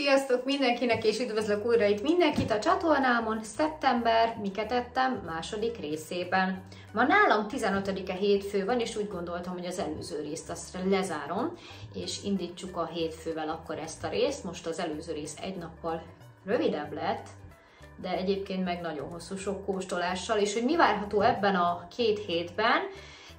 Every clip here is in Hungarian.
Sziasztok mindenkinek, és üdvözlök újra itt mindenkit a csatornámon. Szeptember, miket ettem második részében. Ma nálam 15-e hétfő van, és úgy gondoltam, hogy az előző részt azt lezárom, és indítsuk a hétfővel akkor ezt a részt. Most az előző rész egy nappal rövidebb lett, de egyébként meg nagyon hosszú, sok kóstolással, és hogy mi várható ebben a két hétben,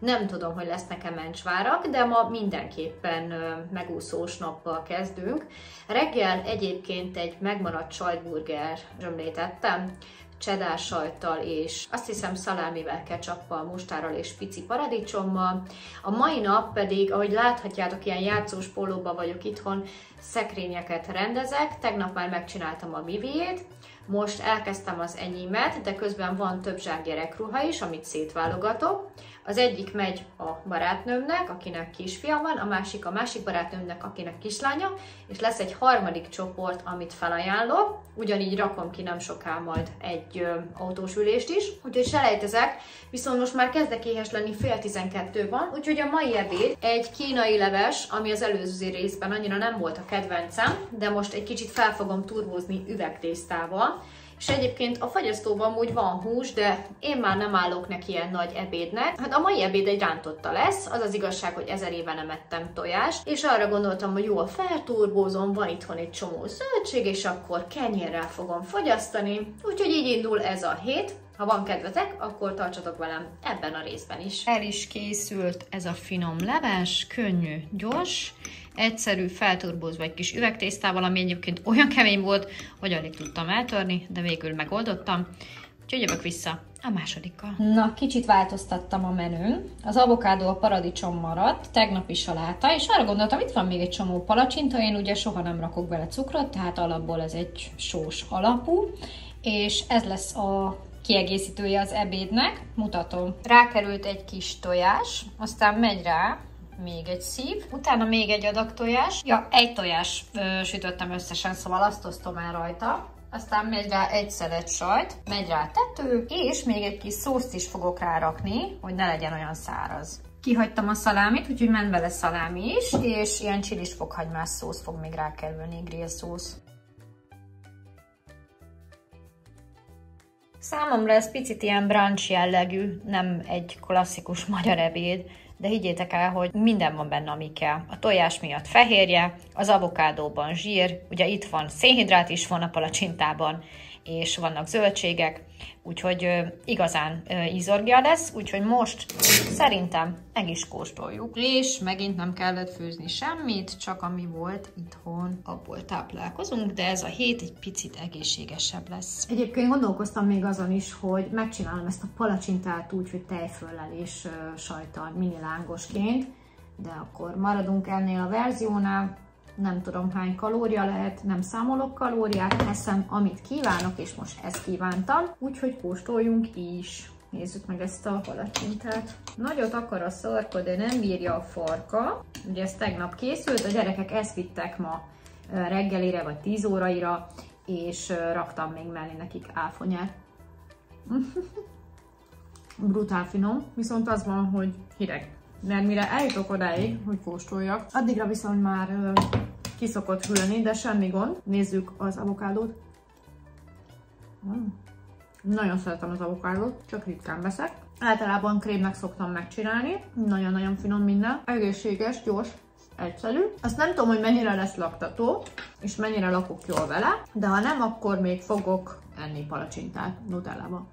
nem tudom, hogy lesz nekem mencsvárak, de ma mindenképpen megúszós nappal kezdünk. Reggel egyébként egy megmaradt sajtburger zsömlét ettem, cheddar sajttal és azt hiszem szalámivel, ketchuppal, mustárral és pici paradicsommal. A mai nap pedig, ahogy láthatjátok, ilyen játszós pólóban vagyok itthon, szekrényeket rendezek. Tegnap már megcsináltam a Viviét, most elkezdtem az enyémet, de közben van több zsák gyerekruha is, amit szétválogatok. Az egyik megy a barátnőmnek, akinek kisfia van, a másik barátnőmnek, akinek kislánya, és lesz egy harmadik csoport, amit felajánlok. Ugyanígy rakom ki nem soká majd egy autós ülést is, úgyhogy selejtezek, viszont most már kezdek éhes lenni, 11:30 van, úgyhogy a mai ebéd egy kínai leves, ami az előző részben annyira nem volt a kedvencem, de most egy kicsit fel fogom turbózni üvegtésztával. És egyébként a fagyasztóban úgy van hús, de én már nem állok neki ilyen nagy ebédnek. Hát a mai ebéd egy rántotta lesz, az az igazság, hogy 1000 éve nem ettem tojást, és arra gondoltam, hogy jól felturbózom, van itthon egy csomó zöldség, és akkor kenyérrel fogom fagyasztani. Úgyhogy így indul ez a hét. Ha van kedvetek, akkor tartsatok velem ebben a részben is. El is készült ez a finom leves, könnyű, gyors, egyszerű, felturbózva egy kis üvegtésztával, ami egyébként olyan kemény volt, hogy alig tudtam eltörni, de végül megoldottam. Úgyhogy jövök vissza a másodikkal. Na, kicsit változtattam a menün. Az avokádó, a paradicsom maradt, tegnapi saláta, és arra gondoltam, itt van még egy csomó palacsinta, én ugye soha nem rakok bele cukrot, tehát alapból ez egy sós alapú, és ez lesz a kiegészítője az ebédnek. Mutatom. Rákerült egy kis tojás, aztán megy rá még egy szív, utána még egy adag tojás. Ja, egy tojás sütöttem összesen, szóval azt osztom el rajta. Aztán megy rá egy szelet sajt, megy rá tető, és még egy kis szószt is fogok rárakni, hogy ne legyen olyan száraz. Kihagytam a szalámit, úgyhogy ment bele szalámi is, és ilyen csilis fokhagymás szósz fog még rákerülni, grill szósz. Számomra ez picit ilyen brunch jellegű, nem egy klasszikus magyar ebéd, de higgyétek el, hogy minden van benne, ami kell. A tojás miatt fehérje, az avokádóban zsír, ugye itt van szénhidrát is van a palacsintában, és vannak zöldségek, úgyhogy igazán ízorgia lesz, úgyhogy most szerintem meg is kóstoljuk. És megint nem kellett főzni semmit, csak ami volt itthon, abból táplálkozunk, de ez a hét egy picit egészségesebb lesz. Egyébként gondolkoztam még azon is, hogy megcsinálom ezt a palacsintát úgy, hogy tejföllel és sajttal mini lángosként, de akkor maradunk ennél a verziónál. Nem tudom hány kalória lehet, nem számolok kalóriát, eszem amit kívánok, és most ezt kívántam, úgyhogy kóstoljunk is. Nézzük meg ezt a palacsintát. Nagyot akar a szarka, de nem bírja a farka. Ugye ez tegnap készült, a gyerekek ezt vittek ma reggelire vagy 10 óraira, és raktam még mellé nekik áfonyát. Brutál finom, viszont az van, hogy hideg. Mert mire eljutok odáig, hogy kóstoljak, addigra viszont már ki szokott hűlni, de semmi gond. Nézzük az avokádót. Nagyon szeretem az avokádót, csak ritkán veszek. Általában krémnek szoktam megcsinálni. Nagyon-nagyon finom minden. Egészséges, gyors, egyszerű. Azt nem tudom, hogy mennyire lesz laktató, és mennyire lakok jól vele, de ha nem, akkor még fogok enni palacsintát nutellával.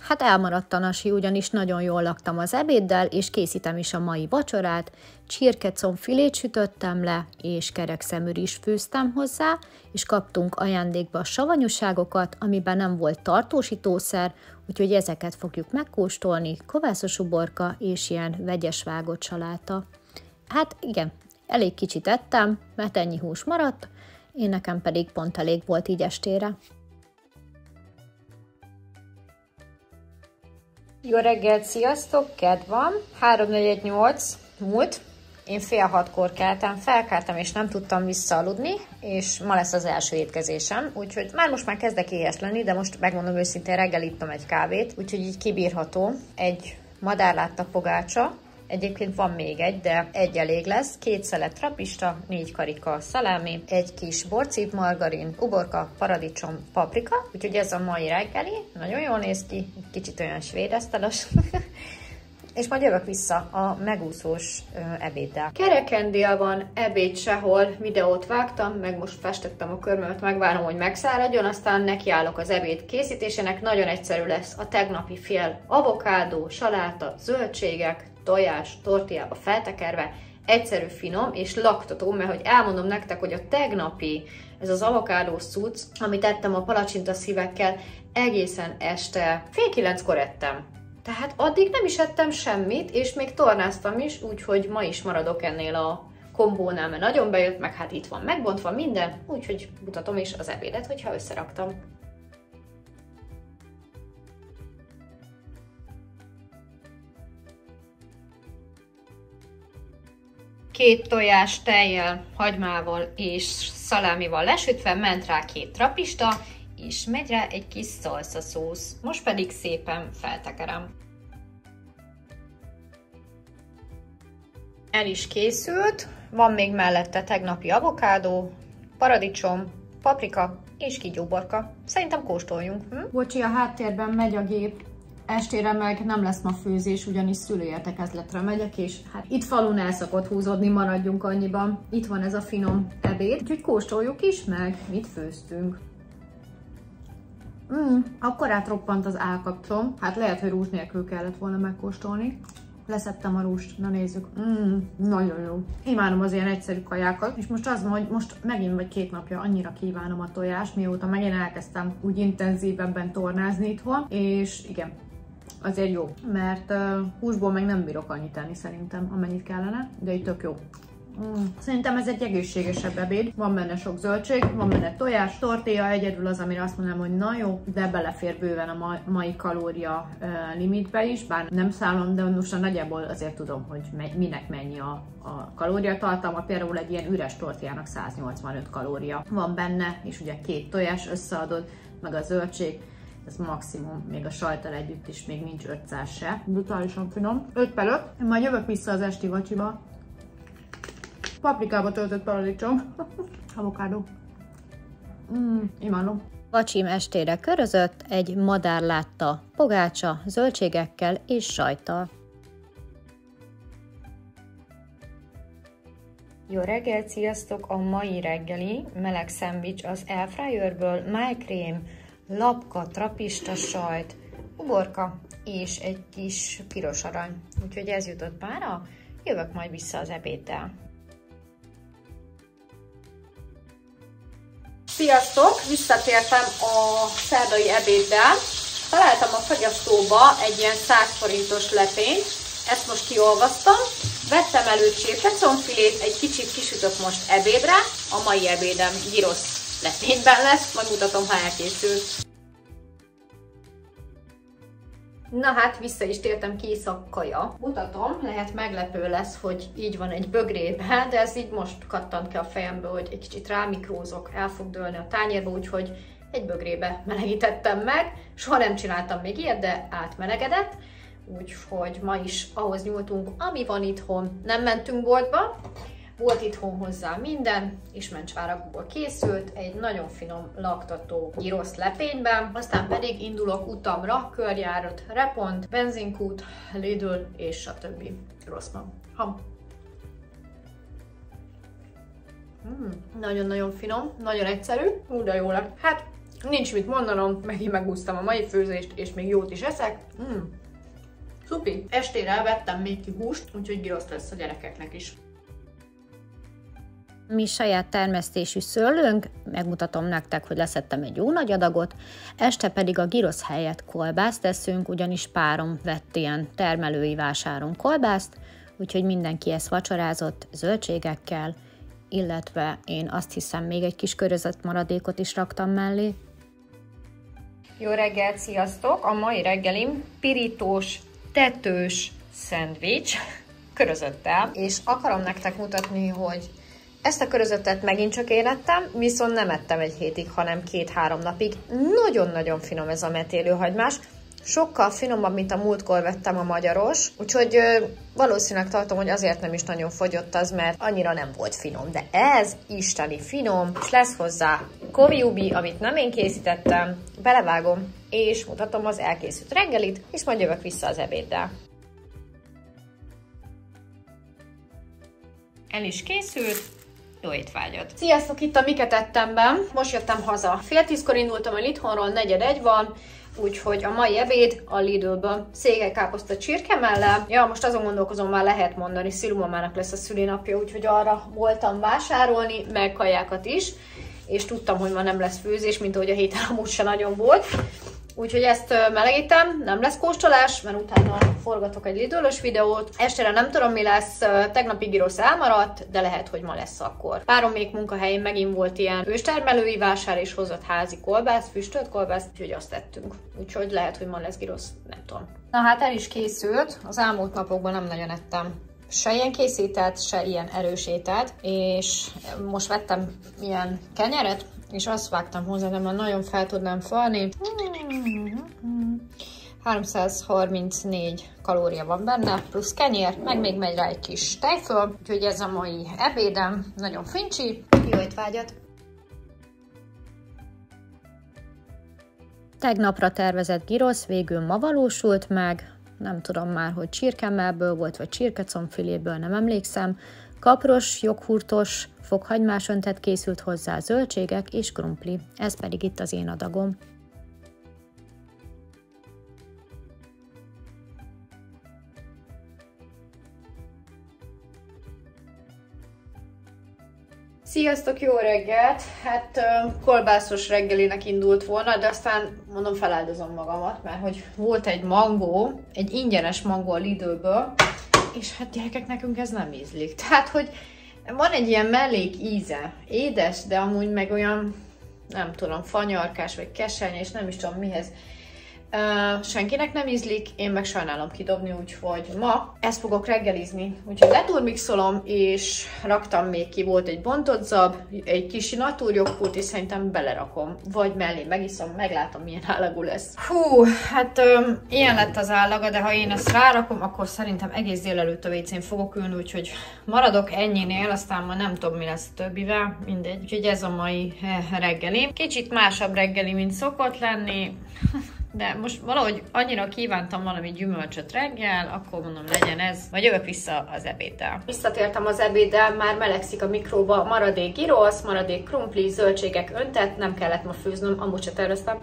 Hát elmaradt a nasi, ugyanis nagyon jól laktam az ebéddel, és készítem is a mai vacsorát. Csirkecomb-filét sütöttem le, és kerekszeműr is főztem hozzá, és kaptunk ajándékba savanyúságokat, amiben nem volt tartósítószer, úgyhogy ezeket fogjuk megkóstolni, kovászos uborka és ilyen vegyes vágott saláta. Hát igen, elég kicsit ettem, mert ennyi hús maradt, én nekem pedig pont elég volt így estére. Jó reggelt, sziasztok! Kedd van, 3:48 múlt, én 5:30-kor keltem, felkeltem és nem tudtam visszaaludni, és ma lesz az első étkezésem, úgyhogy most már kezdek éhes lenni, de most megmondom őszintén, reggel ittam egy kávét, úgyhogy így kibírható. Egy madárlátta pogácsa, Egyébként van még egy, de egy elég lesz. 2 szelet trapista, 4 karika szalámi, egy kis borcíp margarin, uborka, paradicsom, paprika. Úgyhogy ez a mai reggeli. Nagyon jól néz ki, kicsit olyan svédeszteles. És majd jövök vissza a megúszós ebéddel. Kereken dél van, ebéd sehol, videót vágtam, meg most festettem a körmömet, megvárom, hogy megszáradjon, aztán nekiállok az ebéd készítésének. Nagyon egyszerű lesz a tegnapi fél avokádó, saláta, zöldségek, tojás, tortillába feltekerve, egyszerű, finom és laktató, mert hogy elmondom nektek, hogy a tegnapi, ez az avokádós cucc, amit ettem a palacsinta szívekkel, egészen este 8:30-kor ettem. Tehát addig nem is ettem semmit, és még tornáztam is, úgyhogy ma is maradok ennél a kombónál, mert nagyon bejött, meg hát itt van megbontva minden, úgyhogy mutatom is az ebédet, hogyha összeraktam. Két tojás tejjel, hagymával és szalámival lesütve, ment rá 2 trapista, és megy rá egy kis szalsza szósz. Most pedig szépen feltekerem. El is készült, van még mellette tegnapi avokádó, paradicsom, paprika és kígyóborka. Szerintem kóstoljunk. Bocsi, a háttérben megy a gép. Estére meg nem lesz ma főzés, ugyanis szülőértekezletre megyek, és hát itt falun el szokott húzódni, maradjunk annyiban. Itt van ez a finom ebéd, úgyhogy kóstoljuk is meg, mit főztünk. Akkor átroppant az állkapcsom. Hát lehet, hogy rúzs nélkül kellett volna megkóstolni. Leszedtem a rúst, na nézzük. Nagyon jó. Imádom az ilyen egyszerű kajákat, és most az van, hogy most megint vagy 2 napja annyira kívánom a tojást, mióta megint elkezdtem úgy intenzívebben tornázni itthon, és igen, azért jó, mert húsból meg nem bírok annyit tenni szerintem, amennyit kellene, de itt tök jó. Szerintem ez egy egészségesebb ebéd, van benne sok zöldség, van benne tojás, tortilla, egyedül az, amire azt mondom, hogy na jó, de belefér bőven a mai kalória limitbe is, bár nem szállom, de most nagyjából azért tudom, hogy minek mennyi a kalóriatartalma. Például egy ilyen üres tortillának 185 kalória van benne, és ugye 2 tojás összeadod, meg a zöldség, ez maximum, még a sajttal együtt is még nincs 500 se. Brutálisan finom. 5/5, majd jövök vissza az esti vacsiba. Paprikába töltött paradicsom, avokádó. Imádom. Vacsim estére körözött, egy madárlátta pogácsa, zöldségekkel és sajttal. Jó reggelt, sziasztok! A mai reggeli meleg szendvics az airfryerből, májkrém, lapka, trapista sajt, uborka és egy kis piros arany. Úgyhogy ez jutott pára, jövök majd vissza az ebéddel. Sziasztok! Visszatértem a szerdai ebéddel. Találtam a fagyasztóba egy ilyen 100 forintos lepényt, ezt most kiolvasztam. Vettem elő csirkecombfilét, egy kicsit kisütök most ebédre. A mai ebédem gyrosz lepényben lesz, majd mutatom, ha elkészült. Na hát, vissza is tértem, kész a kaja. Mutatom, lehet meglepő lesz, hogy így van egy bögrébe, de ez így most kattant ki a fejembe, hogy egy kicsit rámikrózok, el fog dőlni a tányérba, úgyhogy egy bögrébe melegítettem meg. Soha nem csináltam még ilyet, de átmelegedett. Úgyhogy ma is ahhoz nyúltunk, ami van itthon. Nem mentünk boltba, volt itthon hozzá minden, és mencsvárakból készült, egy nagyon finom laktató gyrosz lepényben, aztán pedig indulok utamra, körjárat, Repont, benzinkút, Lidl és stb. Rosszman. Nagyon-nagyon finom, nagyon egyszerű, de jó lett. Hát, nincs mit mondanom, megint megúsztam a mai főzést, és még jót is eszek. Szupi! Estére vettem még ki húst, úgyhogy gyrosz lesz a gyerekeknek is. Mi saját termesztésű szőlőnk, megmutatom nektek, hogy leszettem egy jó nagy adagot, este pedig a gyrosz helyett kolbászt teszünk, ugyanis párom vett ilyen termelői vásáron kolbászt, úgyhogy mindenki ezt vacsorázott zöldségekkel, illetve én azt hiszem még egy kis körözött maradékot is raktam mellé. Jó reggelt, sziasztok! A mai reggelim pirítós, tetős szendvics körözöttel, és akarom nektek mutatni, hogy ezt a körözöttet megint csak én ettem, viszont nem ettem egy hétig, hanem 2-3 napig. Nagyon-nagyon finom ez a metélőhagymás. sokkal finomabb, mint a múltkor vettem a magyaros, úgyhogy valószínűleg tartom, hogy azért nem is nagyon fogyott az, mert annyira nem volt finom. De ez isteni finom, és lesz hozzá koviubi, amit nem én készítettem, belevágom, és mutatom az elkészült reggelit, és majd jövök vissza az ebéddel. El is készült. Jó étvágyat! Sziasztok, itt a Miket ettem be. Most jöttem haza. 9:30-kor indultam el itthonról, 4:45 van, úgyhogy a mai ebéd a Lidlből székelykáposzta csirkemellel. Ja, most azon gondolkozom, már lehet mondani, Szilu mamának lesz a szülinapja, úgyhogy arra voltam vásárolni, meg kajákat is, és tudtam, hogy ma nem lesz főzés, mint ahogy a héten amúgy se nagyon volt. Úgyhogy ezt melegítem, nem lesz kóstolás, mert utána forgatok egy Lidl-ös videót. Estére nem tudom, mi lesz, tegnapi gyrosz elmaradt, de lehet, hogy ma lesz akkor. Páromék munkahelyén megint volt ilyen őstermelői vásár, és hozott házi kolbászt, füstölt kolbászt, úgyhogy azt tettünk. Úgyhogy lehet, hogy ma lesz gyrosz, nem tudom. Na hát el is készült, az elmúlt napokban nem nagyon ettem se ilyen készített, se ilyen erős ételt, és most vettem ilyen kenyeret, és azt vágtam hozzá, de már nagyon fel tudnám falni. 334 kalória van benne, plusz kenyér, meg még megy rá egy kis tejföl, úgyhogy ez a mai ebédem, nagyon fincsi. Jó étvágyat! Tegnapra tervezett gyrosz végül ma valósult meg, nem tudom már, hogy csirkemellből volt, vagy csirkecomfiléből, nem emlékszem. Kapros, joghurtos, fokhagymás öntet készült hozzá, zöldségek és krumpli. Ez pedig itt az én adagom. Sziasztok, jó reggelt! Hát kolbászos reggelinek indult volna, de aztán mondom, feláldozom magamat, mert hogy volt egy mangó, egy ingyenes mangó a Lidlből, és hát gyerekek, nekünk ez nem ízlik. Tehát, hogy van egy ilyen mellék íze, édes, de amúgy meg olyan, nem tudom, fanyarkás, vagy keseny, és nem is tudom mihez. Senkinek nem ízlik, én meg sajnálom kidobni, úgyhogy ma ezt fogok reggelizni. Úgyhogy leturmixolom, és raktam még ki, volt egy bontott zab, egy kis natúrjoghurt, és szerintem belerakom, vagy mellé megiszom, meglátom milyen állagú lesz. Hú, hát ilyen lett az állaga, de ha én ezt rárakom, akkor szerintem egész délelőtt a WC-n fogok ülni, úgyhogy maradok ennyinél, aztán ma nem tudom, mi lesz többivel, mindegy. Úgyhogy ez a mai reggeli. Kicsit másabb reggeli, mint szokott lenni. De most valahogy annyira kívántam valami gyümölcsöt reggel, akkor mondom, legyen ez, vagy jövök vissza az ebéddel. Visszatértem az ebéddel, már melegszik a mikróba, maradék gyrosz, maradék krumpli, zöldségek öntet, nem kellett ma főznöm, amúgy se terveztem.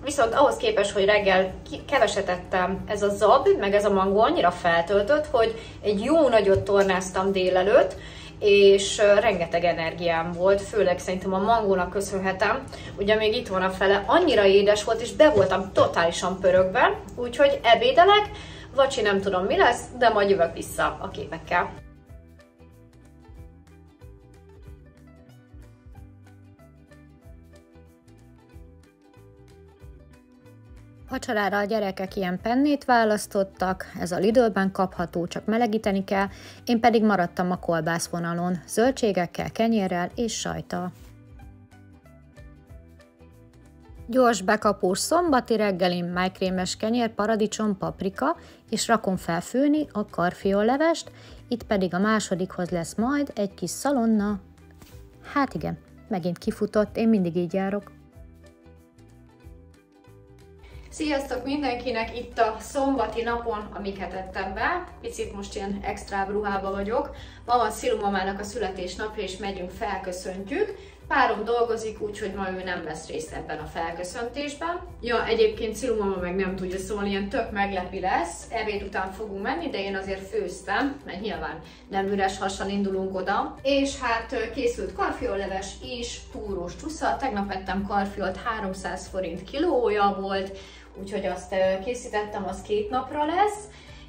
Viszont ahhoz képest, hogy reggel keveset ettem, ez a zab, meg ez a mangó annyira feltöltött, hogy egy jó nagyot tornáztam délelőtt, és rengeteg energiám volt, főleg szerintem a mangónak köszönhetem. Ugye még itt van a fele, annyira édes volt, és be voltam totálisan pörögve, úgyhogy ebédelek, vacsi nem tudom mi lesz, de majd jövök vissza a képekkel. Vacsorára a gyerekek ilyen pennét választottak, ez a Lidlben kapható, csak melegíteni kell, én pedig maradtam a kolbászvonalon, zöldségekkel, kenyérrel és sajttal. Gyors bekapós szombati reggelin májkrémes kenyér, paradicsom, paprika, és rakom felfőni a karfiollevest, itt pedig a másodikhoz lesz majd egy kis szalonna. Hát igen, megint kifutott, én mindig így járok. Sziasztok mindenkinek! Itt a szombati napon, amiket ettem be. Picit most ilyen extrább ruhába vagyok. Ma van Szilu mamának a születésnapja, és megyünk, felköszöntjük. Párom dolgozik, úgyhogy ma ő nem vesz részt ebben a felköszöntésben. Ja, egyébként Szilu mama meg nem tudja, szóval ilyen tök meglepi lesz. Ebéd után fogunk menni, de én azért főztem, mert nyilván nem üres hassal indulunk oda. És hát készült karfiolleves és túrós csusza. Tegnap ettem karfiolt, 300 forint kilója volt, úgyhogy azt készítettem, az 2 napra lesz.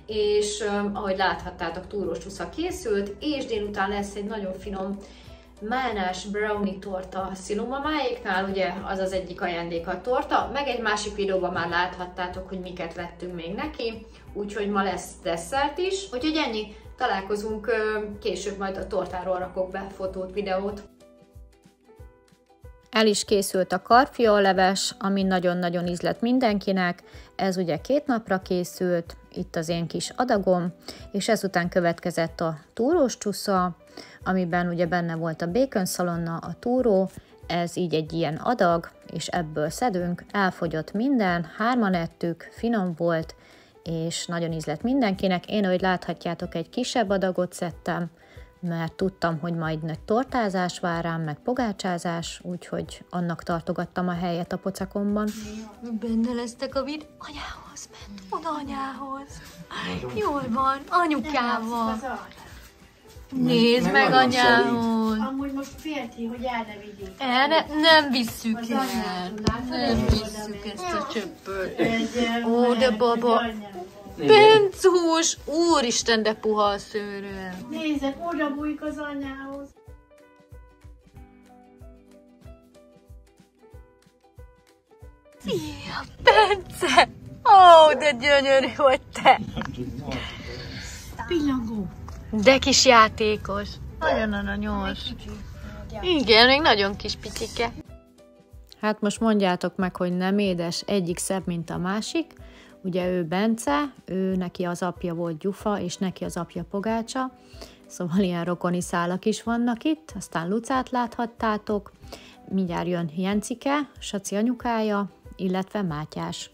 És ahogy láthattátok, túrós csusza készült, és délután lesz egy nagyon finom málnás brownie torta Szilu mamáéknál, ugye az az egyik ajándéka a torta, meg egy másik videóban már láthattátok, hogy miket vettünk még neki, úgyhogy ma lesz desszert is, úgyhogy ennyi, találkozunk később, majd a tortáról rakok be fotót, videót. El is készült a karfiolleves, ami nagyon-nagyon ízlett mindenkinek. Ez ugye 2 napra készült, itt az én kis adagom, és ezután következett a túrós csusza, amiben ugye benne volt a bacon szalonna, a túró, ez így egy ilyen adag, és ebből szedünk, elfogyott minden, 3-an ettük, finom volt, és nagyon ízlett mindenkinek. Én, ahogy láthatjátok, egy kisebb adagot szedtem, mert tudtam, hogy majd nagy tortázás vár rám, meg pogácsázás, úgyhogy annak tartogattam a helyet a pocakomban. Benne lesztek a vid... Anyához ment, oda anyához. Jól van, anyukával. Nézd meg anyához. Amúgy most félti, hogy el ne vigyék. Nem visszük el. Nem visszük ezt a csöppöt. Ó, de baba. Bencús! Úristen, de puha a szőröm. Nézzek, oda bújik az anyához. Szia, Bence! Ó, de gyönyörű vagy te! Pillangó. De kis játékos. Nagyon aranyos. Igen, még nagyon kis picsike. Hát most mondjátok meg, hogy nem édes, egyik szebb, mint a másik. Ugye ő Bence, neki az apja volt Gyufa, és neki az apja Pogácsa. Szóval ilyen rokoni szálak is vannak itt. Aztán Lucát láthattátok. Mindjárt jön Jencike, Saci anyukája, illetve Mátyás.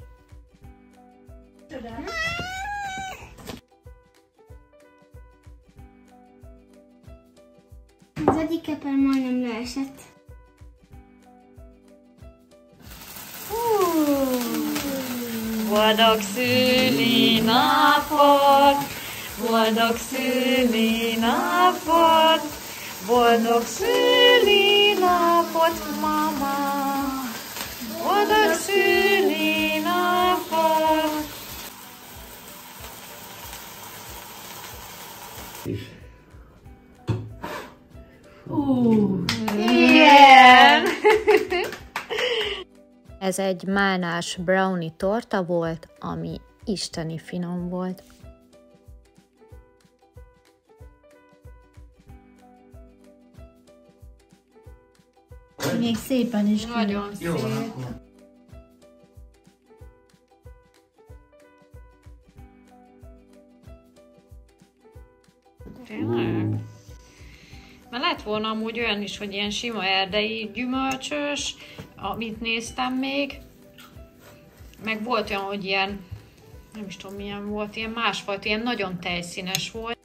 Az egyik keper majdnem leesett. Boldog szülinapot, boldog szülinapot, boldog szülinapot, mama, boldog szülinapot. Igen! Ez egy málnás brownie torta volt, ami isteni finom volt. Még szépen is ki. Nagyon szép. Tényleg? Mert lett volna amúgy olyan is, hogy ilyen sima erdei gyümölcsös, amit néztem még. Meg volt olyan, hogy ilyen, nem is tudom milyen volt, ilyen másfajta, ilyen nagyon tejszínes volt.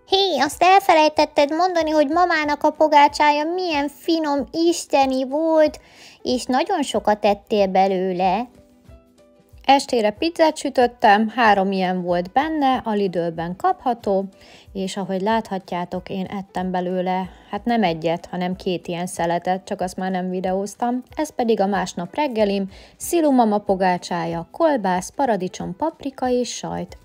Hé, azt elfelejtetted mondani, hogy mamának a pogácsája milyen finom, isteni volt, és nagyon sokat ettél belőle. Estére pizzát sütöttem, 3 ilyen volt benne, a Lidlben kapható, és ahogy láthatjátok, én ettem belőle, hát nem egyet, hanem 2 ilyen szeletet, csak azt már nem videóztam. Ez pedig a másnap reggelim, Szilu mama pogácsája, kolbász, paradicsom, paprika és sajt.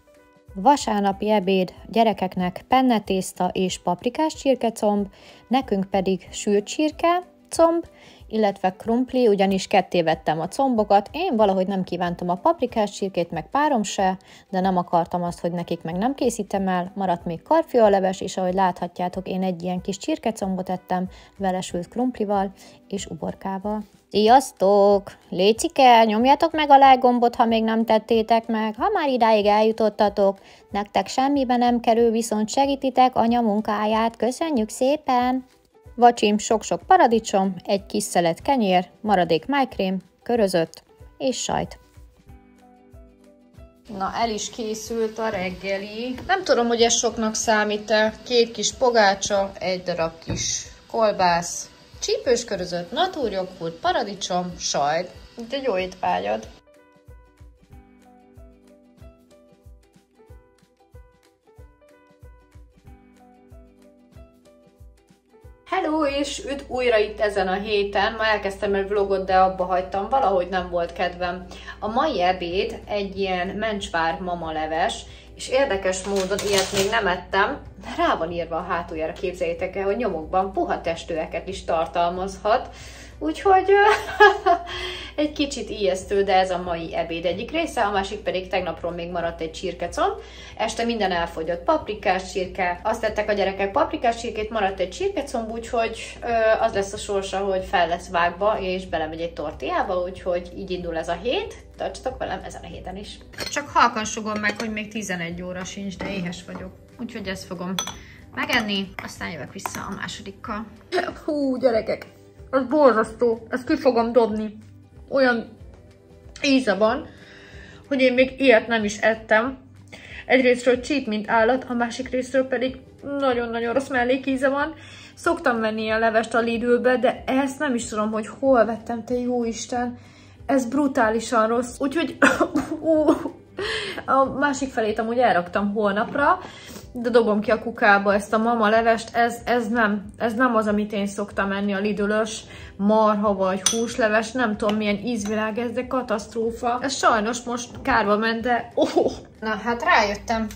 Vasárnapi ebéd gyerekeknek pennetészta és paprikás csirkecomb, nekünk pedig sült csirkecomb, illetve krumpli, ugyanis ketté vettem a combokat. Én valahogy nem kívántam a paprikás csirkét, meg párom se, de nem akartam azt, hogy nekik meg nem készítem el. Maradt még karfiolleves, és ahogy láthatjátok, én egy ilyen kis csirkecombot ettem, vele sült krumplival és uborkával. Sziasztok! Lécike, nyomjatok meg a like gombot, ha még nem tettétek meg. Ha már idáig eljutottatok, nektek semmibe nem kerül, viszont segítitek anya munkáját. Köszönjük szépen! Vacsim, sok-sok paradicsom, egy kis szelet kenyér, maradék májkrém, körözött és sajt. Na, el is készült a reggeli. Nem tudom, hogy ez soknak számít-e. 2 kis pogácsa, 1 darab kis kolbász, csípős körözött, natúrjoghurt, paradicsom, sajt. Úgyhogy jó étvágyat! Hello, és üdv újra itt ezen a héten. Ma elkezdtem egy vlogot, de abba hagytam, valahogy nem volt kedvem. A mai ebéd egy ilyen mencsvár mama leves, és érdekes módon ilyet még nem ettem, de rá van írva a hátuljára, képzeljétek el, hogy nyomokban puha testőeket is tartalmazhat. Úgyhogy egy kicsit ijesztő, de ez a mai ebéd egyik része, a másik pedig tegnapról még maradt egy csirkecomb. Este minden elfogyott, paprikás csirke, azt tettek a gyerekek paprikás csirkét, maradt egy csirkecomb, úgyhogy az lesz a sorsa, hogy fel lesz vágva, és belemegy egy tortillába, úgyhogy így indul ez a hét. Tartsatok velem ezen a héten is. Csak halkan sugom meg, hogy még 11 óra sincs, de éhes vagyok. Úgyhogy ezt fogom megenni, aztán jövök vissza a másodikkal. Hú, gyerekek, ez borzasztó, ezt ki fogom dobni. Olyan íze van, hogy én még ilyet nem is ettem. Egyrésztről csíp, mint állat, a másik részről pedig nagyon-nagyon rossz mellékíze van. Szoktam venni a levest a Lidlbe, de ezt nem is tudom, hogy hol vettem, te jó Isten. Ez brutálisan rossz, úgyhogy a másik felét amúgy elraktam holnapra, de dobom ki a kukába ezt a mama levest, ez nem az, amit én szoktam enni, a Lidl-ös marha vagy húsleves, nem tudom milyen ízvilág ez, de katasztrófa. Ez sajnos most kárba ment, de Na hát rájöttem,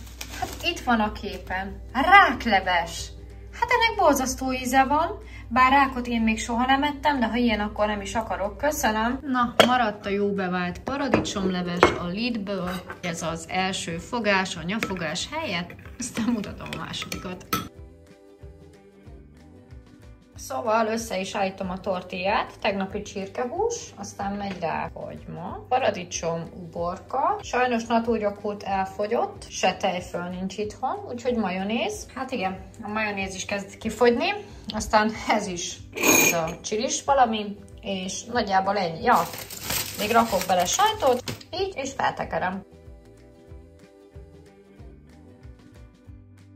hát itt van a képen, rákleves. Hát ennek borzasztó íze van, bár rákot én még soha nem ettem, de ha ilyen, akkor nem is akarok. Köszönöm. Na, maradt a jó bevált paradicsomleves a Lidlből. Ez az első fogás, a nyafogás helyett. Aztán mutatom a másodikat. Szóval össze is állítom a tortillát, tegnapi csirkehús, aztán megy rá hagyma, paradicsom, uborka, sajnos natúrjoghurt elfogyott, se tejföl nincs itthon, úgyhogy majonéz. Hát igen, a majonéz is kezd kifogyni, aztán ez is ez a csilis valami, és nagyjából ennyi. Ja, még rakok bele sajtot, így, és feltekerem.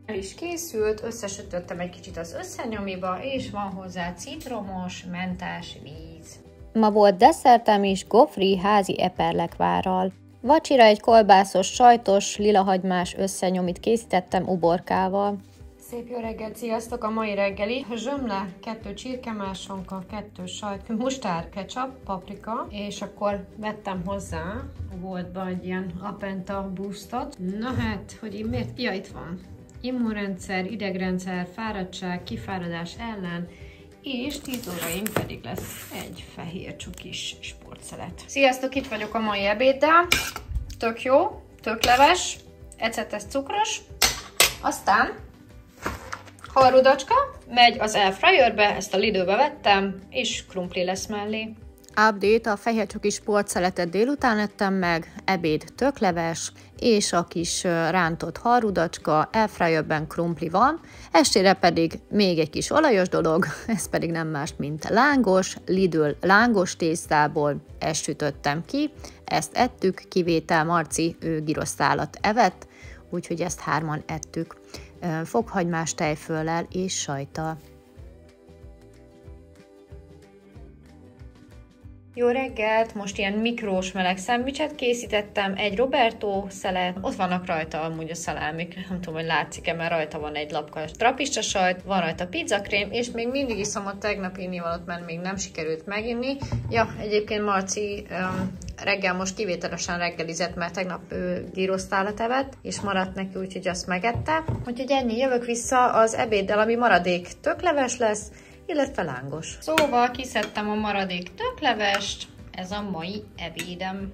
El is készült, összesütöttem egy kicsit az összenyomiba, és van hozzá citromos, mentás víz. Ma volt desszertem is gofri házi eperlekvárral. Vacsira egy kolbászos, sajtos, lilahagymás összenyomit készítettem uborkával. Szép jó reggelt, sziasztok! A mai reggeli zsömle, 2 csirkemásonka, 2 sajt, mustár, ketchup, paprika, és akkor vettem hozzá a boltba egy ilyen Apenta boostot. Na hát, hogy miért? Ja, itt van. Immunrendszer, idegrendszer, fáradtság, kifáradás ellen, és 10 óraim pedig lesz egy fehér csokis sportszelet. Sziasztok, itt vagyok a mai ebéddel. Tök jó, tök leves, ecetes cukros. Aztán halrudacska, megy az airfryerbe, ezt a Lidlbe vettem, és krumpli lesz mellé. Update, a fehér csokis sportszeletet délután ettem meg, ebéd tökleves, és a kis rántott halrudacska, airfryerben krumpli van, estére pedig még egy kis olajos dolog, ez pedig nem más, mint lángos, Lidl lángos tésztából, ezt sütöttem ki, ezt ettük, kivétel Marci, ő girosztálat evett, úgyhogy ezt 3-an ettük, fokhagymás tejföllel és sajttal. Jó reggelt! Most ilyen mikrós meleg szendvicset készítettem, egy Roberto szelet, ott vannak rajta amúgy a szalámik, nem tudom, hogy látszik-e, mert rajta van egy lapka trapista sajt, van rajta pizzakrém, és még mindig iszom a tegnapi innivalót, mert még nem sikerült meginni. Ja, egyébként Marci reggel most kivételesen reggelizett, mert tegnap gyrosztálat evett, és maradt neki, úgyhogy azt megette. Úgyhogy ennyi, jövök vissza az ebéddel, ami maradék tökleves lesz, illetve lángos. Szóval kiszedtem a maradék töklevest, ez a mai ebédem.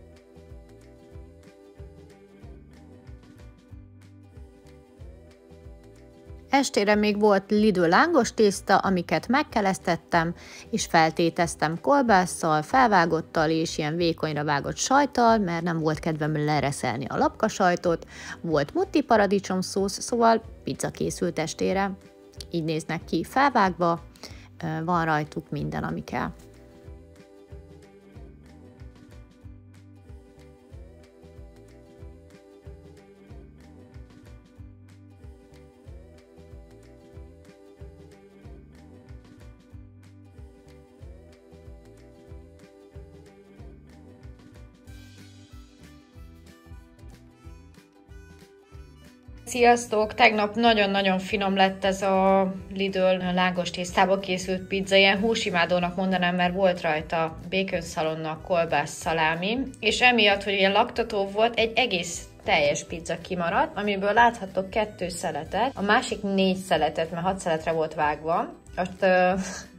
Estére még volt Lidl lángos tészta, amiket megkelesztettem, és feltéteztem kolbásszal, felvágottal és ilyen vékonyra vágott sajttal, mert nem volt kedvem lereszelni a lapkasajtot, volt mutti paradicsom szósz, szóval pizza készült estére. Így néznek ki felvágva, van rajtuk minden, ami kell. Sziasztok! Tegnap nagyon-nagyon finom lett ez a Lidl lángos tésztából készült pizza, ilyen húsimádónak mondanám, mert volt rajta bacon szalonna, kolbász, szalámi, és emiatt, hogy ilyen laktató volt, egy egész teljes pizza kimaradt, amiből láthattok 2 szeletet, a másik 4 szeletet, mert 6 szeletre volt vágva, azt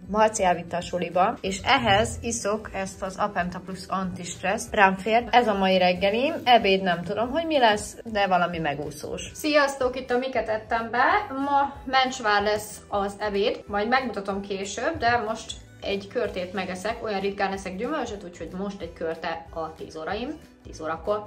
Marci elvitte a suliba, és ehhez iszok ezt az Apenta Plus Antistress. Rám fér. Ez a mai reggelim. Ebéd nem tudom, hogy mi lesz, de valami megúszós. Sziasztok, itt a Miket ettem be. Ma mencsvár lesz az ebéd, majd megmutatom később, de most egy körtét megeszek, olyan ritkán eszek gyümölcsöt, úgyhogy most egy körte a 10 óraim, 10 órakor.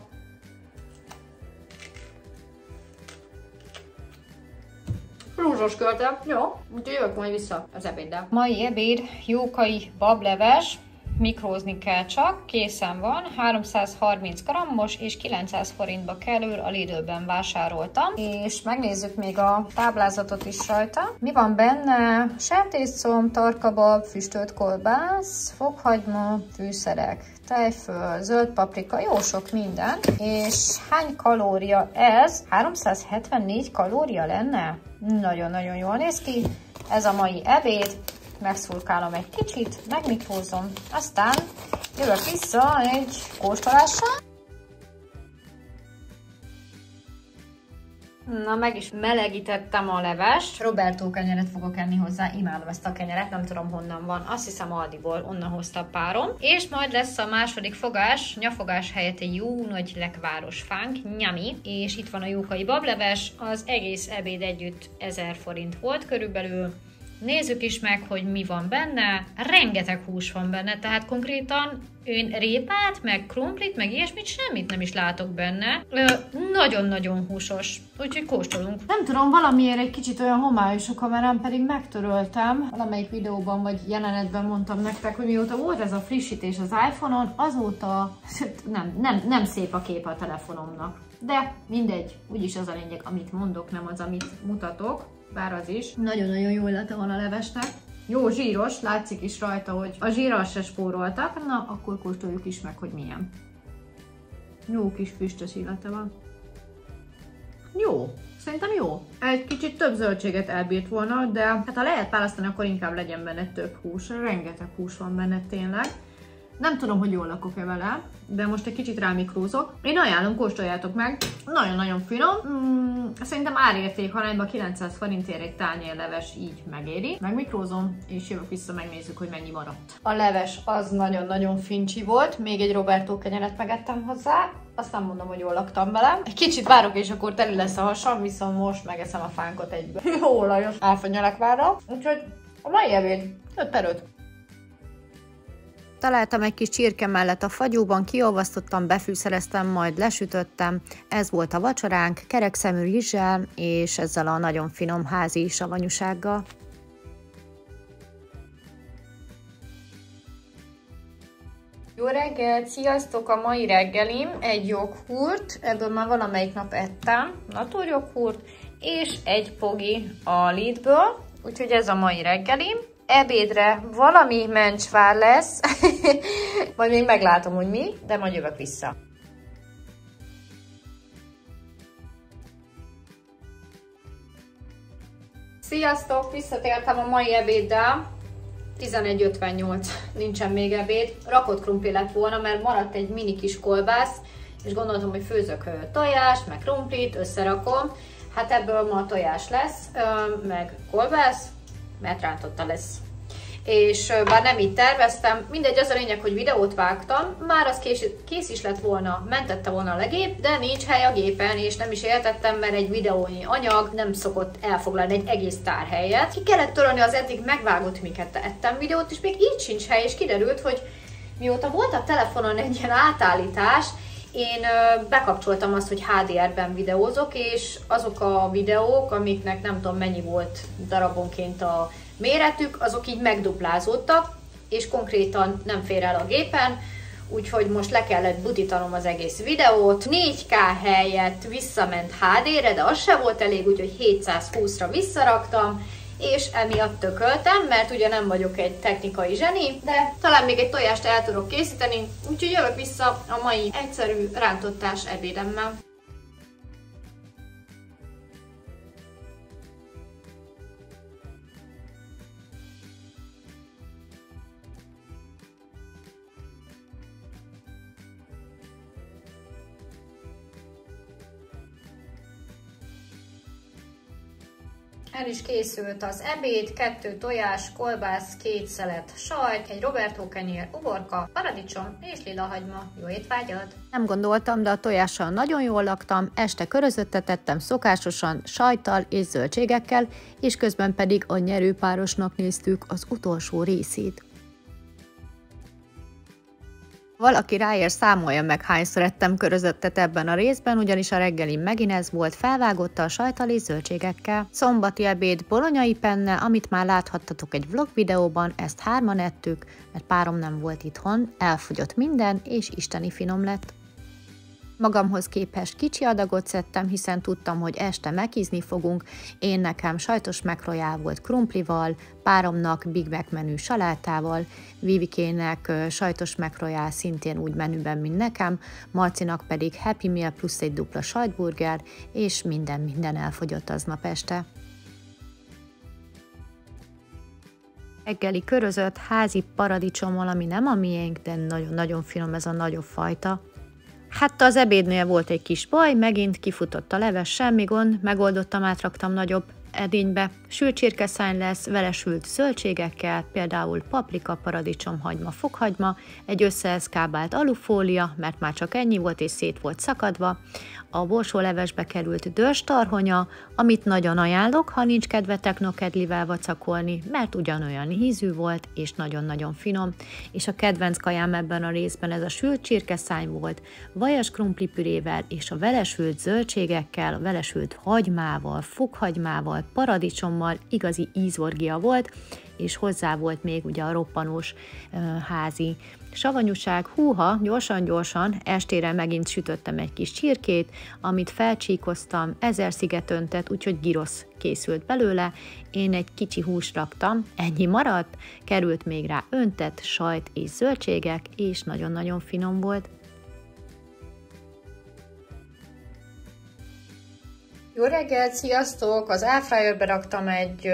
Rúzsos körte, jó, úgyhogy jövök majd vissza az ebéddel. Mai ebéd jókai bableves, mikrózni kell csak, készen van, 330 grammos és 900 forintba kerül, a Lidlben vásároltam. És megnézzük még a táblázatot is rajta. Mi van benne? Sertészcomb, tarkabab, füstölt kolbász, fokhagyma, fűszerek, tejföl, zöld paprika, jó sok minden. És hány kalória ez? 374 kalória lenne? Nagyon-nagyon jól néz ki. Ez a mai ebéd. Megszurkálom egy kicsit, megmikrózom, aztán jövök vissza egy kóstolással. Na, meg is melegítettem a levest. Roberto kenyeret fogok enni hozzá, imádom ezt a kenyeret, nem tudom honnan van. Azt hiszem Aldiból, onnan hozta a párom. És majd lesz a második fogás, nyafogás helyett egy jó nagy lekváros fánk, nyami. És itt van a jókai bableves, az egész ebéd együtt 1000 forint volt körülbelül. Nézzük is meg, hogy mi van benne. Rengeteg hús van benne, tehát konkrétan én répát, meg krumplit, meg ilyesmit semmit nem is látok benne. Nagyon-nagyon húsos, úgyhogy kóstolunk. Nem tudom, valamiért egy kicsit olyan homályos a kamerám, pedig megtöröltem. Valamelyik videóban vagy jelenetben mondtam nektek, hogy mióta volt ez a frissítés az iPhone-on, azóta nem szép a kép a telefonomnak. De mindegy, úgyis az a lényeg, amit mondok, nem az, amit mutatok. Bár az is. Nagyon-nagyon jó illata van a levesnek. Jó zsíros, látszik is rajta, hogy a zsírral se spóroltak. Na, akkor kóstoljuk is meg, hogy milyen. Jó kis füstös illata van. Jó, szerintem jó. Egy kicsit több zöldséget elbírt volna, de hát ha lehet választani, akkor inkább legyen benne több hús. Rengeteg hús van benne tényleg. Nem tudom, hogy jól lakok-e vele, de most egy kicsit rámikrózok. Én ajánlom, kóstoljátok meg. Nagyon-nagyon finom. Szerintem árérték arányban 900 forintért egy tányérleves így megéri. Megmikrózom, és jövök vissza, megnézzük, hogy mennyi maradt. A leves az nagyon-nagyon fincsi volt. Még egy Roberto kenyeret megettem hozzá. Azt nem mondom, hogy jól laktam vele. Egy kicsit várok, és akkor teli lesz a hasam, viszont most megeszem a fánkot egybe. Jó olajos. Elfogy a lekvárra. Úgyhogy a mai ebéd 5/5. Találtam egy kis csirke mellett a fagyóban, kiolvasztottam, befűszereztem, majd lesütöttem. Ez volt a vacsoránk, kerekszemű rizssel és ezzel a nagyon finom házi savanyúsággal. Jó reggelt, sziasztok! A mai reggelim egy joghurt, ebből már valamelyik nap ettem, naturjoghurt, és egy pogi a Lidlből, úgyhogy ez a mai reggelim. Ebédre valami mencsvár lesz, majd még meglátom, hogy mi, de majd jövök vissza. Sziasztok, visszatértem a mai ebéddel. 11:58, nincsen még ebéd. Rakott krumpli lett volna, mert maradt egy mini kis kolbász, és gondoltam, hogy főzök tojást, meg krumplit, összerakom. Hát ebből ma tojás lesz, meg kolbász, mert rántotta lesz. És bár nem így terveztem, mindegy, az a lényeg, hogy videót vágtam, már az kész is lett volna, mentette volna a legép, de nincs hely a gépen, és nem is értettem, mert egy videónyi anyag nem szokott elfoglalni egy egész tárhelyet. Ki kellett törölni az eddig megvágott Miket ettem videót, és még így sincs hely, és kiderült, hogy mióta volt a telefonon egy ilyen átállítás, én bekapcsoltam azt, hogy HDR-ben videózok, és azok a videók, amiknek nem tudom mennyi volt darabonként a méretük, azok így megduplázódtak, és konkrétan nem fér el a gépen, úgyhogy most le kellett butítanom az egész videót. 4K helyett visszament HD-re, de az se volt elég, úgyhogy 720-ra visszaraktam, és emiatt tököltem, mert ugye nem vagyok egy technikai zseni, de talán még egy tojást el tudok készíteni, úgyhogy jövök vissza a mai egyszerű rántottás ebédemmel. el is készült az ebéd, 2 tojás, kolbász, 2 szelet sajt, egy Roberto kenyér, uborka, paradicsom és lilahagyma. Jó étvágyat! Nem gondoltam, de a tojással nagyon jól laktam, este körözöttet tettem szokásosan sajttal és zöldségekkel, és közben pedig a nyerőpárosnak néztük az utolsó részét. Valaki ráér, számolja meg, hányszor ettem körözöttet ebben a részben, ugyanis a reggelim megint ez volt, felvágottal, sajttal és zöldségekkel. Szombati ebéd bolonyai penne, amit már láthattatok egy vlog videóban, ezt 3-an ettük, mert párom nem volt itthon, elfogyott minden, és isteni finom lett. Magamhoz képest kicsi adagot szedtem, hiszen tudtam, hogy este megizni fogunk. Én nekem sajtos McRoyale volt krumplival, páromnak Big Mac menü salátával, Vivikének sajtos McRoyale szintén úgy menüben, mint nekem, Marcinak pedig Happy Meal plusz egy dupla sajtburger, és minden elfogyott aznap este. Reggeli körözött házi paradicsommal, ami nem a miénk, de nagyon-nagyon finom, ez a nagyobb fajta. Hát az ebédnél volt egy kis baj, megint kifutott a leves, semmi gond, megoldottam, átraktam nagyobb edénybe. Sült csirkeszány lesz, vele sült zöldségekkel, például paprika, paradicsom, hagyma, fokhagyma, egy összeeszkábált alufólia, mert már csak ennyi volt és szét volt szakadva. A borsólevesbe került dörzstarhonya, amit nagyon ajánlok, ha nincs kedvetek nokedlivel vacakolni, mert ugyanolyan ízű volt, és nagyon-nagyon finom. És a kedvenc kajám ebben a részben ez a sült csirkeszány volt, vajas krumplipürével és a vele sült zöldségekkel, a vele sült hagymával, fokhagymával, paradicsommal, igazi ízorgia volt, és hozzá volt még ugye a roppanós házi savanyúság. Húha, gyorsan, estére megint sütöttem egy kis csirkét, amit felcsíkoztam, 1000 szigetöntet, úgyhogy gyrosz készült belőle. Én egy kicsi húst raktam, ennyi maradt, került még rá öntett sajt és zöldségek, és nagyon-nagyon finom volt. Jó reggelt, sziasztok! Az airfryerbe raktam egy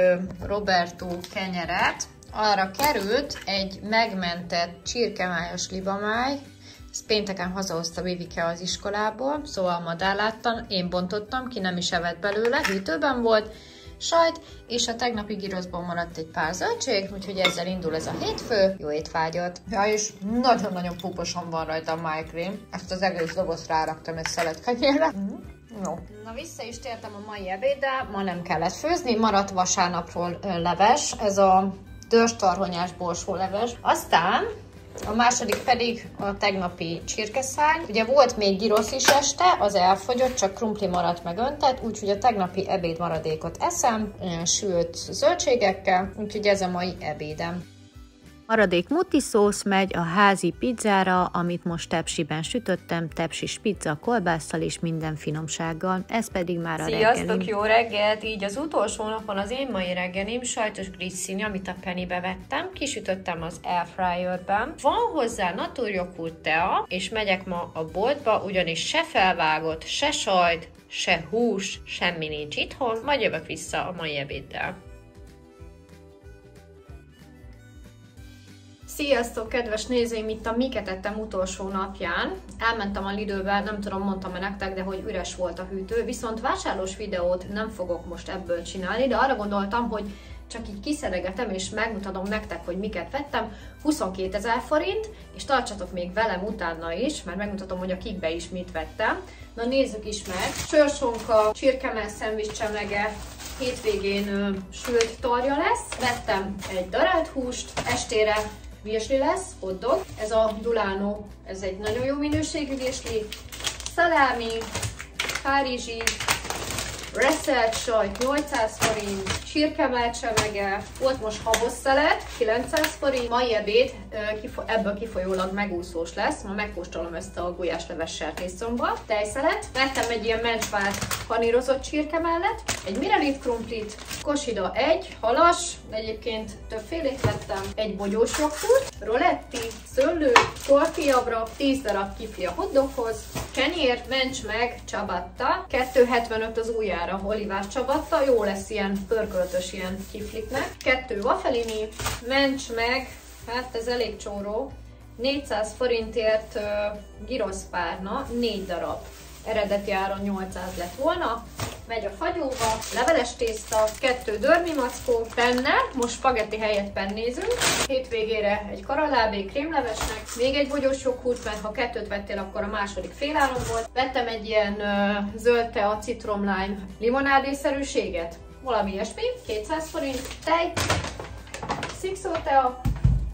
Roberto kenyeret. Arra került egy megmentett csirkemájas libamáj. Ezt pénteken hazahozta Vivike az iskolából, szóval madárláttan, én bontottam ki, nem is evett belőle, hűtőben volt, sajt, és a tegnapi gyroszból maradt egy pár zöldség, úgyhogy ezzel indul ez a hétfő. Jó étvágyat! Ja, és nagyon-nagyon puposan van rajta a májkrém. Ezt az egész dobozt ráraktam egy szelet kenyérre. No. Na, vissza is tértem a mai ebéddel, ma nem kellett főzni, maradt vasárnapról leves, ez a dörzstarhonyás borsóleves. Aztán a második pedig a tegnapi csirkeszány. Ugye volt még gyrosz is este, az elfogyott, csak krumpli maradt meg öntett, úgyhogy a tegnapi ebéd maradékot eszem, sült zöldségekkel, úgyhogy ez a mai ebédem. Maradék muti szósz megy a házi pizzára, amit most tepsiben sütöttem, tepsis pizza kolbásszal és minden finomsággal, ez pedig már a reggelim. Sziasztok, jó reggelt! Így az utolsó napon az én mai reggelim sajtos grissini, amit a Pennybe vettem, kisütöttem az airfryerben. Van hozzá naturjoghurt tea, és megyek ma a boltba, ugyanis se felvágott, se sajt, se hús, semmi nincs itthon, majd jövök vissza a mai ebéddel. Sziasztok, kedves nézőim! Itt a Miket ettem utolsó napján. Elmentem a Lidlbe, nem tudom, mondtam-e nektek, de hogy üres volt a hűtő, viszont vásárlós videót nem fogok most ebből csinálni, de arra gondoltam, hogy csak így kiszeregetem és megmutatom nektek, hogy miket vettem. 22 000 forint, és tartsatok még velem utána is, mert megmutatom, hogy a kikbe is mit vettem. Na nézzük is meg! Sörsonka, csirkemell szendvics csemege, hétvégén sült tarja lesz. Vettem egy darált húst, estére virsli lesz, hotdog. Ez a Dulano, ez egy nagyon jó minőségű virsli. Szalámi, párizsi, reszelt sajt 800 forint, csirkemell csemege, volt most habozszelet 900 forint, mai ebéd ebből kifolyólag megúszós lesz, ma megkóstolom ezt a gulyásleves sertészomba, tejszelet, vettem egy ilyen mencsvált panírozott csirkemellet, egy mirelit krumplit, kosida egy, halas, egyébként többfélét vettem, egy bogyós joghurt, roletti, szőlő, tortillabra, 10 darab kifli a hotdoghoz, kenyér, mencs meg, ciabatta, 2,75 az ujjára olivás ciabatta, jó lesz ilyen pörköltös ilyen kifliknek, 2 vafelini, mencs meg, hát ez elég csóró, 400 forintért gyroszpárna, 4 darab. eredeti áron 800 lett volna. Megy a fagyóba, leveles tészta, 2 dörmi mackó, penne, most spagetti helyett pennézünk. Hétvégére egy karalábé krémlevesnek, még egy bogyós joghurt, mert ha 2-t vettél, akkor a második féláron volt. Vettem egy ilyen zöld tea, citrom-lime limonádészerűséget, valami ilyesmi, 200 forint, tej, szikszó tea,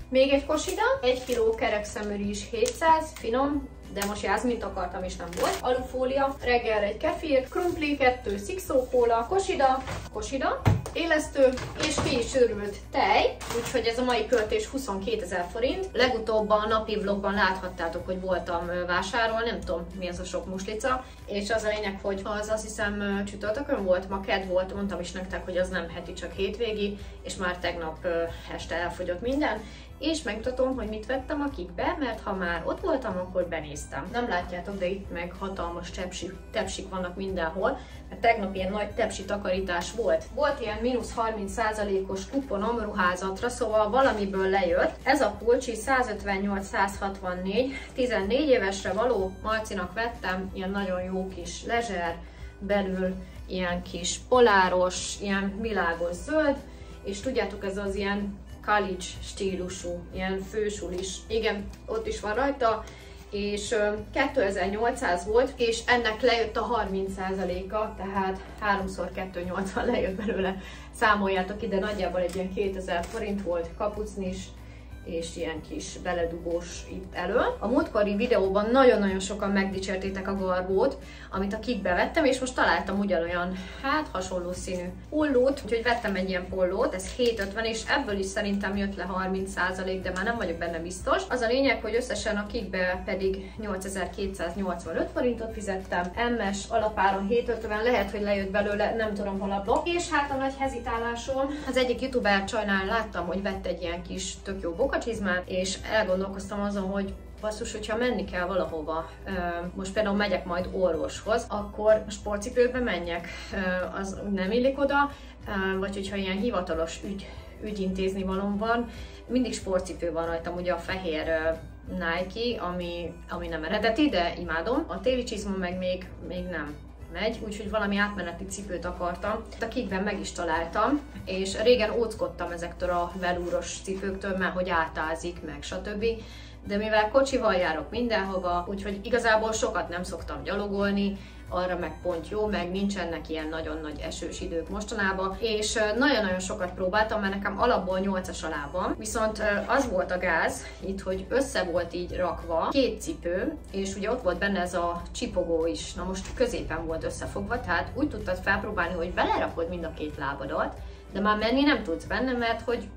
még egy kosida, 1 kg kerekszemű rizs 700, finom, de most jázmint akartam és nem volt. Alufólia, reggelre egy kefir, krumpli, 2 szikszókóla, kosida, élesztő és ki is őrült tej, úgyhogy ez a mai költés 22 000 forint. Legutóbb a napi vlogban láthattátok, hogy voltam vásárol, nem tudom mi ez a sok muslica, és az a lényeg, hogy az azt hiszem csütörtökön volt, ma kedd volt, mondtam is nektek, hogy az nem heti, csak hétvégi, és már tegnap este elfogyott minden. És megmutatom, hogy mit vettem a Kikbe, mert ha már ott voltam, akkor benéztem. Nem látjátok, de itt meg hatalmas tepsik vannak mindenhol, mert tegnap ilyen nagy tepsi takarítás volt. Volt ilyen -30%-os kuponom ruházatra, szóval valamiből lejött. Ez a pulcsi 158-164, 14 évesre való, Marcinak vettem, ilyen nagyon jó kis lezser, belül ilyen kis poláros, ilyen világos zöld, és tudjátok, ez az ilyen college stílusú, ilyen fősulis. Igen, ott is van rajta, és 2800 volt, és ennek lejött a 30%-a, tehát 3x280 lejött belőle. Számoljátok ide, nagyjából egy ilyen 2000 forint volt, kapucnis, és ilyen kis beledugós itt elő. A múltkori videóban nagyon-nagyon sokan megdicsértétek a garbót, amit a Kikbe vettem, és most találtam ugyanolyan, hát hasonló színű pollót, úgyhogy vettem egy ilyen pollót, ez 750, és ebből is szerintem jött le 30%, de már nem vagyok benne biztos. Az a lényeg, hogy összesen a Kikbe pedig 8285 forintot fizettem, MS alapáron 750, lehet, hogy lejött belőle, nem tudom hol a blokk. És hát a nagy hezitálásom, az egyik youtuber csajnál láttam, hogy vett egy ilyen kis tök jó bokacsizmát, és elgondolkoztam azon, hogy basszus, hogyha menni kell valahova, most például megyek majd orvoshoz, akkor sportcipőbe menjek, az nem illik oda, vagy hogyha ilyen hivatalos ügyintézni valóm van, mindig sportcipő van rajtam, ugye a fehér Nike, ami nem eredeti, de imádom. A téli csizma meg még nem megy, úgyhogy valami átmeneti cipőt akartam. A Kikben meg is találtam, és régen óckodtam ezektől a velúros cipőktől, mert hogy átázik, meg stb. De mivel kocsival járok mindenhova, úgyhogy igazából sokat nem szoktam gyalogolni, arra meg pont jó, meg nincsenek ilyen nagyon nagy esős idők mostanában, és nagyon-nagyon sokat próbáltam, mert nekem alapból 8-as alá van, viszont az volt a gáz itt, hogy össze volt így rakva 2 cipő, és ugye ott volt benne ez a csipogó is, na most középen volt összefogva, tehát úgy tudtad felpróbálni, hogy belerakod mind a 2 lábadat, de már menni nem tudsz benne, mert hogy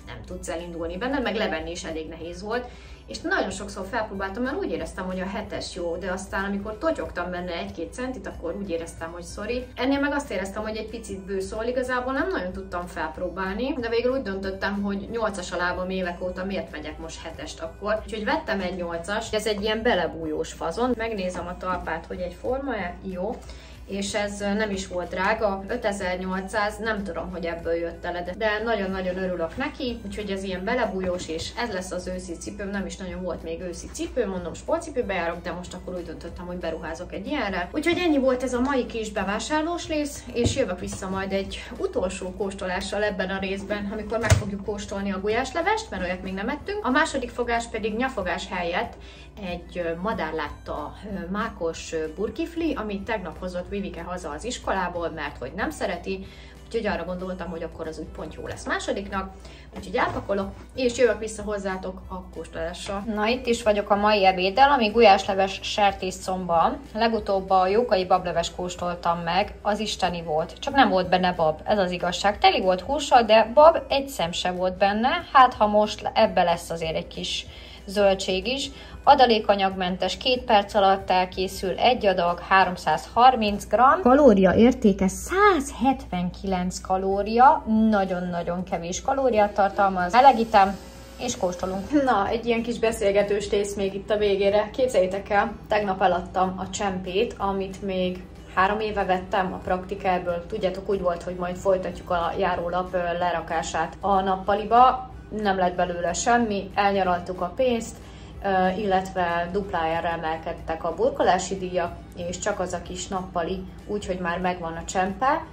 nem tudsz elindulni benne, meg levenni is elég nehéz volt. És nagyon sokszor felpróbáltam, mert úgy éreztem, hogy a 7-es jó, de aztán amikor totyogtam benne 1-2 centit, akkor úgy éreztem, hogy sorry. Ennél meg azt éreztem, hogy egy picit bő, szóval igazából nem nagyon tudtam felpróbálni, de végül úgy döntöttem, hogy 8-as alában évek óta miért megyek most 7-est akkor. Úgyhogy vettem egy 8-as, ez egy ilyen belebújós fazon, megnézem a talpát, hogy egy forma-e, jó. És ez nem is volt drága, 5800, nem tudom, hogy ebből jött el, de nagyon-nagyon örülök neki, úgyhogy ez ilyen belebújós, és ez lesz az őszi cipőm, nem is nagyon volt még őszi cipő, mondom, sportcipőbe járok, de most akkor úgy döntöttem, hogy beruházok egy ilyenre. Úgyhogy ennyi volt ez a mai kis bevásárlós rész, és jövök vissza majd egy utolsó kóstolással ebben a részben, amikor meg fogjuk kóstolni a gulyáslevest, mert olyat még nem ettünk. A második fogás pedig nyafogás helyett egy madárlátta mákos burkifli, amit tegnap hozott Vivike haza az iskolából, mert hogy nem szereti, úgyhogy arra gondoltam, hogy akkor az úgy pont jó lesz másodiknak. Úgyhogy elpakolok, és jövök vissza hozzátok a kóstolással. Na, itt is vagyok a mai ebéddel, ami gulyásleves sertészcombbal. Legutóbb a jókai bableves kóstoltam meg, az isteni volt, csak nem volt benne bab, ez az igazság. Teli volt hússal, de bab egy szem se volt benne, hát ha most ebbe lesz azért egy kis zöldség is. Adalékanyagmentes, 2 perc alatt elkészül, egy adag, 330 g. Kalória értéke 179 kalória, nagyon-nagyon kevés kalóriát tartalmaz. Melegítem, és kóstolunk. Na, egy ilyen kis beszélgetős rész még itt a végére. Képzeljétek el, tegnap eladtam a csempét, amit még 3 éve vettem a Praktikából. Tudjátok, úgy volt, hogy majd folytatjuk a járólap lerakását a nappaliba. Nem lett belőle semmi, elnyaraltuk a pénzt, illetve duplájára emelkedtek a burkolási díjak, és csak az a kis nappali, úgyhogy már megvan a csempe.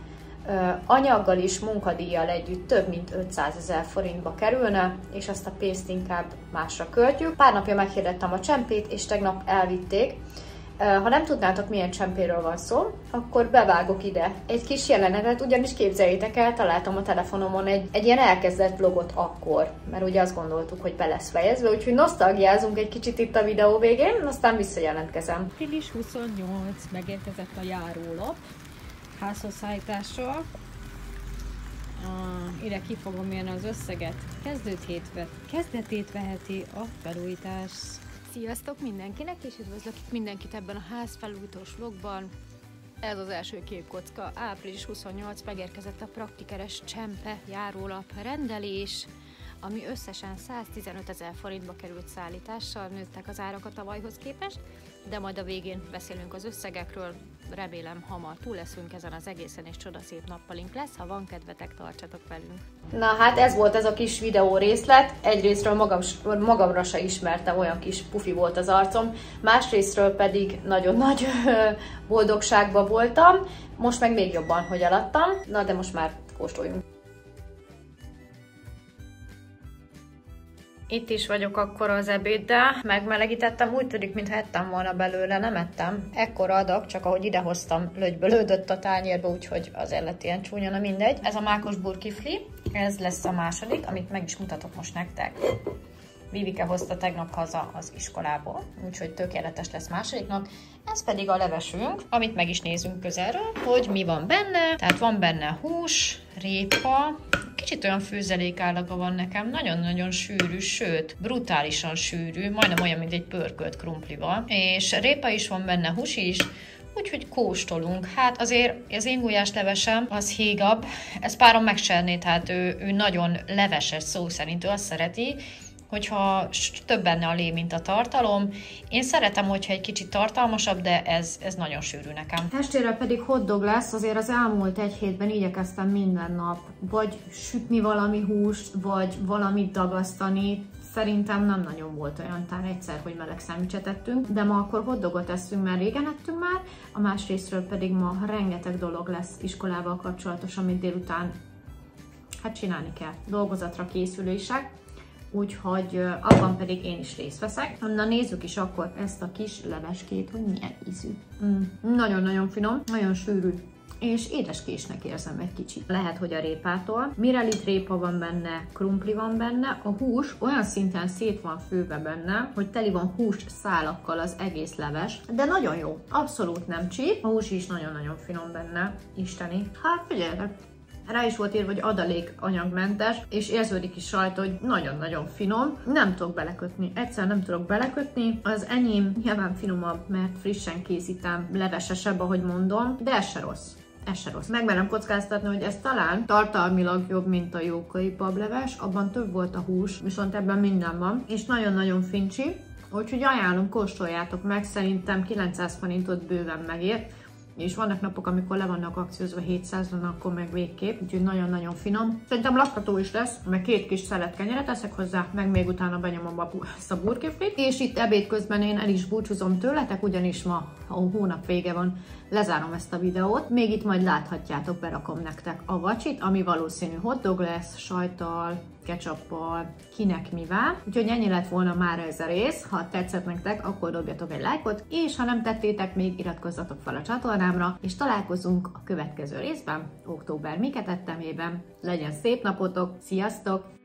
Anyaggal és munkadíjjal együtt több mint 500 000 forintba kerülne, és azt a pénzt inkább másra költjük. Pár napja meghirdettem a csempét, és tegnap elvitték. Ha nem tudnátok, milyen csempéről van szó, akkor bevágok ide egy kis jelenetet, ugyanis képzeljétek el, találtam a telefonomon egy ilyen elkezdett vlogot akkor, mert ugye azt gondoltuk, hogy be lesz fejezve, úgyhogy nosztalgiázunk egy kicsit itt a videó végén, aztán visszajelentkezem. Április 28, megérkezett a járólap házhoz szállítással. Ide ki fogom írni az összeget. Kezdetét veheti a felújítás. Sziasztok mindenkinek, és üdvözlök itt mindenkit ebben a házfelújítós vlogban. Ez az első képkocka. Április 28 megérkezett a Praktikeres csempe járólap rendelés, ami összesen 115 000 forintba került szállítással, nőttek az árak a tavalyhoz képest, de majd a végén beszélünk az összegekről. Remélem hamar túl leszünk ezen az egészen, és csodaszép nappalink lesz. Ha van kedvetek, tartsatok velünk! Na hát ez volt ez a kis videó részlet. Egyrésztről magamra se ismertem, olyan kis pufi volt az arcom, másrésztről pedig nagyon nagy boldogságban voltam. Most meg még jobban, hogy alattam. Na de most már kóstoljunk. Itt is vagyok akkor az ebéddel, megmelegítettem, úgy tűnik, mintha ettem volna belőle, nem ettem. Ekkora adag, csak ahogy idehoztam, lögybölődött a tányérba, úgyhogy azért lett ilyen csúnya, na mindegy. Ez a mákos burkifli, ez lesz a második, amit meg is mutatok most nektek. Vivike hozta tegnap haza az iskolából, úgyhogy tökéletes lesz másodiknak. Ez pedig a levesünk, amit meg is nézünk közelről, hogy mi van benne. Tehát van benne hús, répa, kicsit olyan főzelék állaga van nekem, nagyon-nagyon sűrű, sőt, brutálisan sűrű, majdnem olyan, mint egy pörkölt krumplival. És répa is van benne, hús is, úgyhogy kóstolunk. Hát azért az én gulyáslevesem az hígabb, ez párom megserné, tehát ő nagyon leveses szó szerint, ő azt szereti, hogyha több benne a lé, mint a tartalom. Én szeretem, hogyha egy kicsit tartalmasabb, de ez nagyon sűrű nekem. Estére pedig hotdog lesz, azért az elmúlt egy hétben igyekeztem minden nap vagy sütni valami húst, vagy valamit dagasztani. Szerintem nem nagyon volt olyan, talán egyszer, hogy meleg szendvicset ettünk, de ma akkor hotdogot eszünk, mert régen ettünk már, a másrésztről pedig ma rengeteg dolog lesz iskolával kapcsolatos, amit délután hát csinálni kell, dolgozatra készülések. Úgyhogy abban pedig én is részt veszek. Na nézzük is akkor ezt a kis leveskét, hogy milyen ízű. Nagyon-nagyon finom, nagyon sűrű, és édeskésnek érzem egy kicsit. Lehet, hogy a répától. Mirelit répa van benne, krumpli van benne, a hús olyan szinten szét van főve benne, hogy teli van hús szálakkal az egész leves, de nagyon jó, abszolút nem csíp. A hús is nagyon-nagyon finom benne, isteni. Hát figyeljetek! Rá is volt írva, hogy adalékanyagmentes, és érződik is rajta, hogy nagyon-nagyon finom. Nem tudok belekötni, egyszer nem tudok belekötni. Az enyém nyilván finomabb, mert frissen készítem, levesesebb, ahogy mondom, de ez se rossz. Ez se rossz. Megmerem kockáztatni, hogy ez talán tartalmilag jobb, mint a jókai bableves, abban több volt a hús, viszont ebben minden van, és nagyon-nagyon fincsi, úgyhogy ajánlom, kóstoljátok meg, szerintem 900 forintot bőven megért. És vannak napok, amikor le vannak akciózva 700-on, akkor meg végképp, úgyhogy nagyon-nagyon finom. Szerintem lakható is lesz, meg 2 kis szelet kenyeret teszek hozzá, meg még utána benyomom ezt a burkiflit. És itt ebéd közben én el is búcsúzom tőletek, ugyanis ma a hónap vége van, lezárom ezt a videót. Még itt majd láthatjátok, berakom nektek a vacsit, ami valószínű hotdog lesz, sajttal, ketchuppal, kinek mivel. Úgyhogy ennyi lett volna már ez a rész. Ha tetszett nektek, akkor dobjatok egy lájkot, és ha nem tettétek még, iratkozzatok fel a csatornámra, és találkozunk a következő részben, október miket ettemében. Legyen szép napotok, sziasztok!